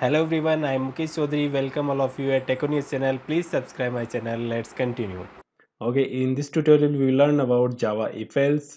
Hello everyone, I am Mukesh Chaudhary. Welcome all of you at Tech News channel. Please subscribe my channel. Let's continue. Okay, in this tutorial we will learn about Java if else.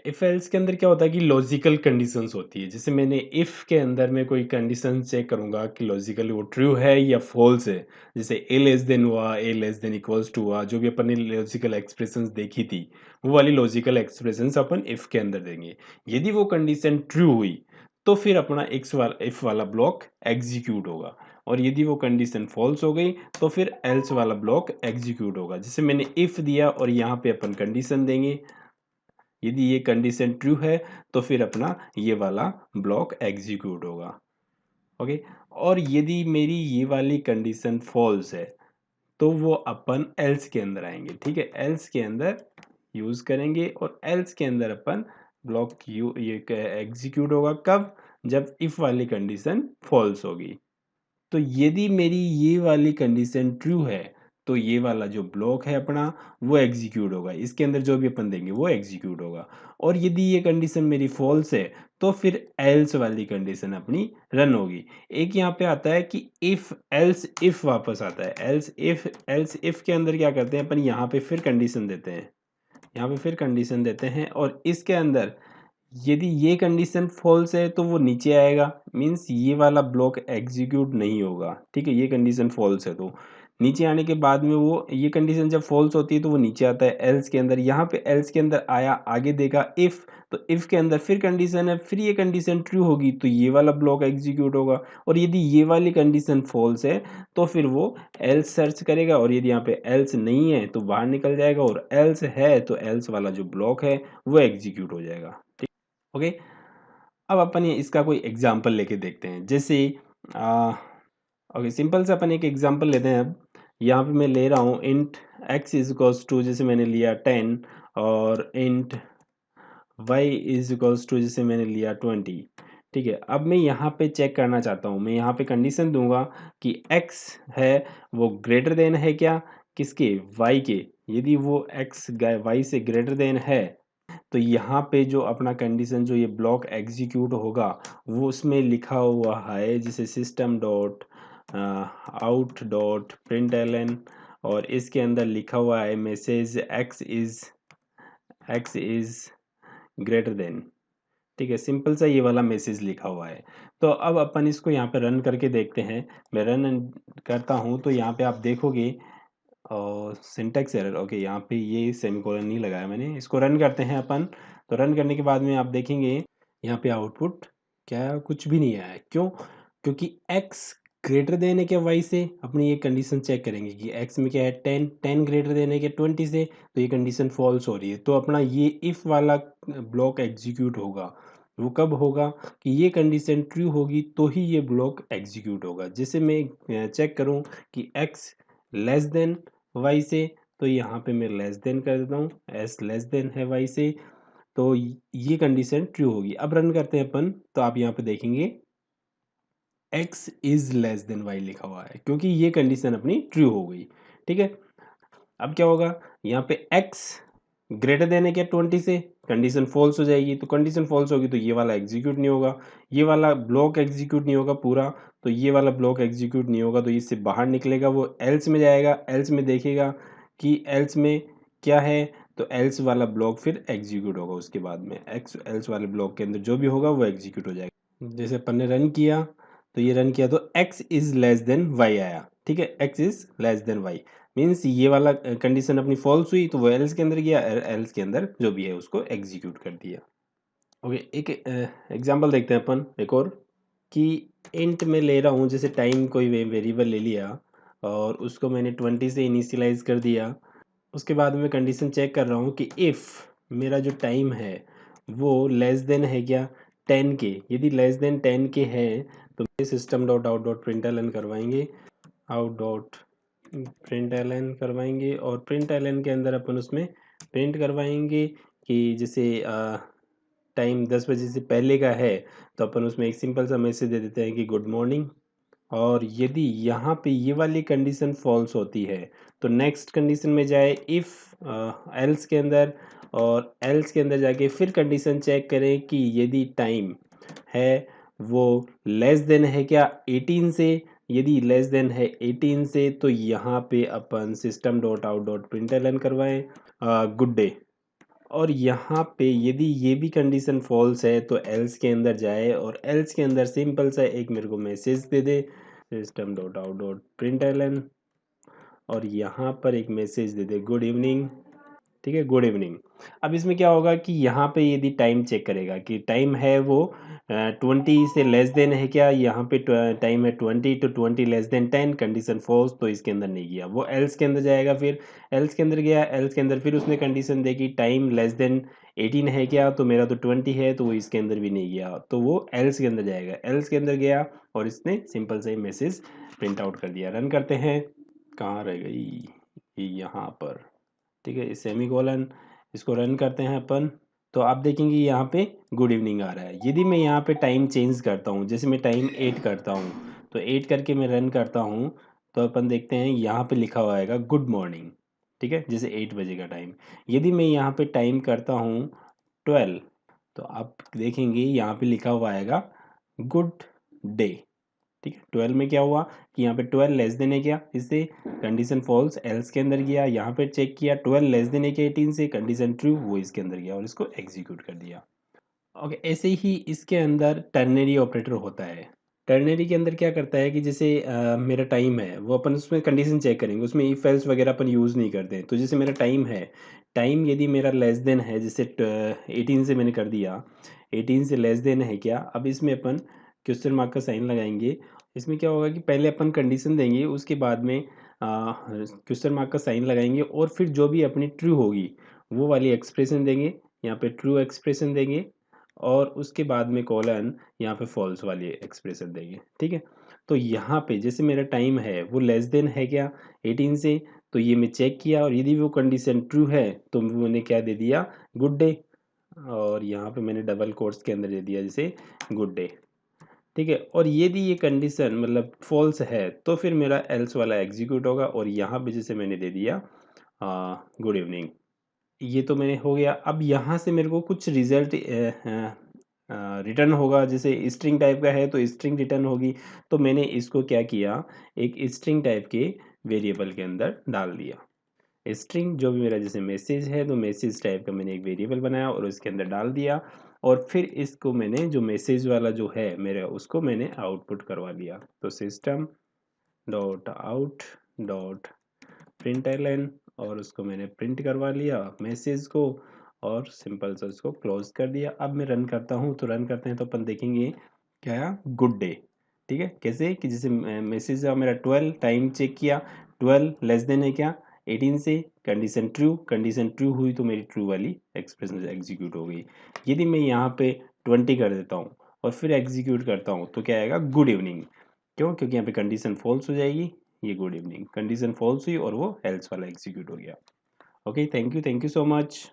If else के अंदर क्या होता है कि logical conditions होती है। जैसे मैंने इफ के अंदर मैं कोई कंडीशन चेक करूंगा कि लॉजिकली वो ट्रू है या फॉल्स है। जैसे ए लेस देन हुआ, ए लेस देन इक्वल्स टू हुआ, जो भी अपन ने लॉजिकल एक्सप्रेशंस देखी थी वो वाली लॉजिकल एक्सप्रेशंस अपन इफ के अंदर देंगे। यदि वो कंडीशन ट्रू हुई तो फिर अपना इफ वाला ब्लॉक एग्जीक्यूट होगा, और यदि वो कंडीशन फॉल्स हो गई तो फिर एल्स वाला ब्लॉक एग्जीक्यूट होगा। जैसे मैंने इफ दिया और यहाँ पे अपन कंडीशन देंगे, यदि ये कंडीशन ट्रू है तो फिर अपना ये वाला ब्लॉक एग्जीक्यूट होगा। ओके, और यदि मेरी ये वाली कंडीशन फॉल्स है तो वो अपन एल्स के अंदर आएंगे। ठीक है, एल्स के अंदर यूज करेंगे और एल्स के अंदर अपन ब्लॉक ये एग्जीक्यूट होगा कब? जब इफ वाली कंडीशन फॉल्स होगी। तो यदि मेरी ये वाली कंडीशन ट्रू है तो ये वाला जो ब्लॉक है अपना वो एग्जीक्यूट होगा, इसके अंदर जो भी अपन देंगे वो एग्जीक्यूट होगा। और यदि ये कंडीशन मेरी फॉल्स है तो फिर एल्स वाली कंडीशन अपनी रन होगी। एक यहाँ पे आता है कि इफ एल्स इफ वापस आता है। एल्स इफ के अंदर क्या करते हैं अपन, यहाँ पे फिर कंडीशन देते हैं, यहाँ पे फिर कंडीशन देते हैं और इसके अंदर यदि ये कंडीशन फॉल्स है तो वो नीचे आएगा, मीन्स ये वाला ब्लॉक एग्जीक्यूट नहीं होगा। ठीक है, ये कंडीशन फॉल्स है तो नीचे आने के बाद में वो ये कंडीशन जब फॉल्स होती है तो वो नीचे आता है एल्स के अंदर। यहाँ पे एल्स के अंदर आया, आगे देखा इफ, तो इफ के अंदर फिर कंडीशन है, फिर ये कंडीशन ट्रू होगी तो ये वाला ब्लॉक एग्जीक्यूट होगा। और यदि ये वाली कंडीशन फॉल्स है तो फिर वो एल्स सर्च करेगा, और यदि यहाँ पे एल्स नहीं है तो बाहर निकल जाएगा, और एल्स है तो एल्स वाला जो ब्लॉक है वो एग्जीक्यूट हो जाएगा। ओके, अब अपन ये इसका कोई एग्जाम्पल लेके देखते हैं। जैसे ओके, सिंपल से अपन एक एग्जाम्पल लेते हैं। अब यहाँ पे मैं ले रहा हूँ int x is equals to, जैसे मैंने लिया 10, और int y is equals to जैसे मैंने लिया 20। ठीक है, अब मैं यहाँ पे चेक करना चाहता हूँ, मैं यहाँ पे कंडीशन दूंगा कि x है वो ग्रेटर देन है क्या, किसके, y के। यदि वो x y से ग्रेटर देन है तो यहाँ पे जो अपना कंडीशन जो ये ब्लॉक एग्जीक्यूट होगा वो उसमें लिखा हुआ है, जैसे system dot out dot print, और इसके अंदर लिखा हुआ है message x is greater than. ठीक है, सिंपल सा ये वाला मैसेज लिखा हुआ है। तो अब अपन इसको यहाँ पे रन करके देखते हैं। मैं रन करता हूँ तो यहाँ पे आप देखोगे और सिंटैक्स एरर। ओके, यहाँ पे ये सेमीकोलन नहीं लगाया मैंने। इसको रन करते हैं अपन। तो रन करने के बाद में आप देखेंगे यहाँ पे आउटपुट क्या, कुछ भी नहीं आया है। क्यों? क्योंकि x ग्रेटर देन है क्या y से। अपनी ये कंडीशन चेक करेंगे कि x में क्या है, 10 ग्रेटर देन है क्या 20 से, तो ये कंडीशन फॉल्स हो रही है। तो अपना ये इफ वाला ब्लॉक एग्जीक्यूट होगा। वो कब होगा कि ये कंडीशन ट्रू होगी तो ही ये ब्लॉक एग्जीक्यूट होगा। जैसे मैं चेक करूं कि x लेस देन y से, तो यहाँ पे मैं लेस देन कर देता हूँ, s लेस देन है y से, तो ये कंडीशन ट्रू होगी। अब रन करते हैं अपन, तो आप यहाँ पे देखेंगे x is less than y लिखा हुआ है, क्योंकि ये कंडीशन अपनी ट्रू हो गई। ठीक है, अब क्या होगा, यहाँ पे x ग्रेटर देन है क्या 20 से, कंडीशन फॉल्स हो जाएगी। तो कंडीशन फॉल्स होगी तो ये वाला एग्जीक्यूट नहीं होगा, ये वाला ब्लॉक एग्जीक्यूट नहीं होगा पूरा। तो ये वाला ब्लॉक एग्जीक्यूट नहीं होगा तो इससे बाहर निकलेगा, वो एल्स में जाएगा, एल्स में देखेगा कि एल्स में क्या है, तो एल्स वाला ब्लॉक फिर एग्जीक्यूट होगा। उसके बाद में एक्स एल्स वाले ब्लॉक के अंदर जो भी होगा वो एग्जीक्यूट हो जाएगा। जैसे अपन ने रन किया, तो ये रन किया तो x is less than y आया। ठीक है, x is less than y means ये वाला कंडीशन अपनी फॉल्स हुई तो वो एल्स के अंदर गया, एल्स के अंदर जो भी है उसको एग्जीक्यूट कर दिया। ओके, एक एग्जांपल देखते हैं अपन एक और, कि इंट में ले रहा हूँ, जैसे टाइम कोई वेरिएबल ले लिया और उसको मैंने 20 से इनिशियलाइज कर दिया। उसके बाद में कंडीशन चेक कर रहा हूँ कि इफ़ मेरा जो टाइम है वो लेस देन है क्या 10 के। यदि लेस देन 10 के है तो system dot out dot print करवाएंगे, आउट डॉट प्रिंट करवाएंगे, और प्रिंट के अंदर अपन उसमें प्रिंट करवाएंगे कि जैसे टाइम 10 बजे से पहले का है तो अपन उसमें एक सिंपल सा मैसेज दे देते हैं कि गुड मॉर्निंग। और यदि यहाँ पे ये वाली कंडीशन फॉल्स होती है तो नेक्स्ट कंडीशन में जाए इफ़ एल्स के अंदर, और एल्स के अंदर जाके फिर कंडीशन चेक करें कि यदि टाइम है वो लेस देन है क्या 18 से। यदि लेस देन है 18 से तो यहाँ पे अपन system dot out dot println करवाएं गुड डे। और यहाँ पे यदि ये भी कंडीशन फॉल्स है तो एल्स के अंदर जाए और एल्स के अंदर सिंपल सा एक मेरे को मैसेज दे दे system dot out dot println, और यहाँ पर एक मैसेज दे दे गुड इवनिंग। ठीक है, गुड इवनिंग। अब इसमें क्या होगा कि यहाँ पे यदि टाइम चेक करेगा कि टाइम है वो 20 से लेस देन है क्या, यहाँ पे टाइम है 20 to 20 less than 10, condition false, तो इसके अंदर नहीं गया। वो एल्स के अंदर जाएगा, फिर एल्स के अंदर गया, एल्स के अंदर फिर उसने कंडीशन देखी टाइम लेस देन 18 है क्या, तो मेरा तो 20 है, तो वो इसके अंदर भी नहीं गया, तो वो एल्स के अंदर जाएगा। एल्स के अंदर गया और इसने सिंपल सा ही मैसेज प्रिंट आउट कर दिया। रन करते हैं, कहाँ रह गई, यहाँ पर। ठीक है, सेमी कोलन, इसको रन करते हैं अपन। तो आप देखेंगे यहाँ पे गुड इवनिंग आ रहा है। यदि मैं यहाँ पे टाइम चेंज करता हूँ, जैसे मैं टाइम 8 करता हूँ, तो 8 करके मैं रन करता हूँ, तो अपन देखते हैं यहाँ पे लिखा हुआ आएगा गुड मॉर्निंग। ठीक है, जैसे 8 बजे का टाइम। यदि मैं यहाँ पे टाइम करता हूँ 12, तो आप देखेंगे यहाँ पे लिखा हुआ आएगा गुड डे। ठीक है, 12 में क्या हुआ कि यहाँ पे 12 लेस देन है क्या, इससे कंडीशन फॉल्स, एल्स के अंदर गया, यहाँ पे चेक किया 12 लेस देन है क्या 18 से, कंडीशन ट्रू, वो इसके अंदर गया और इसको एग्जीक्यूट कर दिया। ओके, ऐसे ही इसके अंदर टर्नरी ऑपरेटर होता है। टर्नरी के अंदर क्या करता है कि जैसे मेरा टाइम है, वो अपन उसमें कंडीशन चेक करेंगे, उसमें इफ एल्स वगैरह अपन यूज़ नहीं करते हैं। तो जैसे मेरा टाइम है, टाइम यदि मेरा लेस देन है, जैसे 18 से मैंने कर दिया, 18 से लेस देन है क्या, अब इसमें अपन क्वेश्चन मार्क का साइन लगाएंगे। इसमें क्या होगा कि पहले अपन कंडीशन देंगे, उसके बाद में क्वेश्चन मार्क का साइन लगाएंगे, और फिर जो भी अपनी ट्रू होगी वो वाली एक्सप्रेशन देंगे, यहाँ पे ट्रू एक्सप्रेशन देंगे, और उसके बाद में कॉलन यहाँ पे फॉल्स वाली एक्सप्रेशन देंगे। ठीक है, तो यहाँ पे जैसे मेरा टाइम है वो लेस देन है क्या 18 से, तो ये मैं चेक किया, और यदि वो कंडीशन ट्रू है तो मैंने क्या दे दिया गुड डे, और यहाँ पे मैंने डबल कोट्स के अंदर दे दिया जैसे गुड डे। ठीक है, और यदि ये कंडीशन मतलब फॉल्स है तो फिर मेरा एल्स वाला एग्जीक्यूट होगा, और यहाँ पे जैसे मैंने दे दिया गुड इवनिंग। ये तो मैंने हो गया। अब यहाँ से मेरे को कुछ रिजल्ट रिटर्न होगा, जैसे स्ट्रिंग टाइप का है तो स्ट्रिंग रिटर्न होगी। तो मैंने इसको क्या किया, एक स्ट्रिंग टाइप के वेरिएबल के अंदर डाल दिया। स्ट्रिंग जो भी मेरा जैसे मैसेज है, तो मैसेज टाइप का मैंने एक वेरिएबल बनाया और उसके अंदर डाल दिया, और फिर इसको मैंने जो मैसेज वाला जो है मेरा, उसको मैंने आउटपुट करवा दिया। तो system dot out dot println, और उसको मैंने प्रिंट करवा लिया मैसेज को, और सिंपल से उसको क्लोज कर दिया। अब मैं रन करता हूँ, तो रन करते हैं तो अपन देखेंगे क्या आया, गुड डे। ठीक है, कैसे कि जैसे मैसेज मेरा 12, टाइम चेक किया 12 लेस देन है क्या 18 से, कंडीशन ट्रू, कंडीशन ट्रू हुई तो मेरी ट्रू वाली एक्सप्रेशन एग्जीक्यूट हो गई। यदि मैं यहाँ पे 20 कर देता हूँ और फिर एग्जीक्यूट करता हूँ तो क्या आएगा गुड इवनिंग। क्यों, क्योंकि यहाँ पे कंडीशन फॉल्स हो जाएगी, ये गुड इवनिंग, कंडीशन फॉल्स हुई और वो एल्स वाला एग्जीक्यूट हो गया। Okay, thank you so much.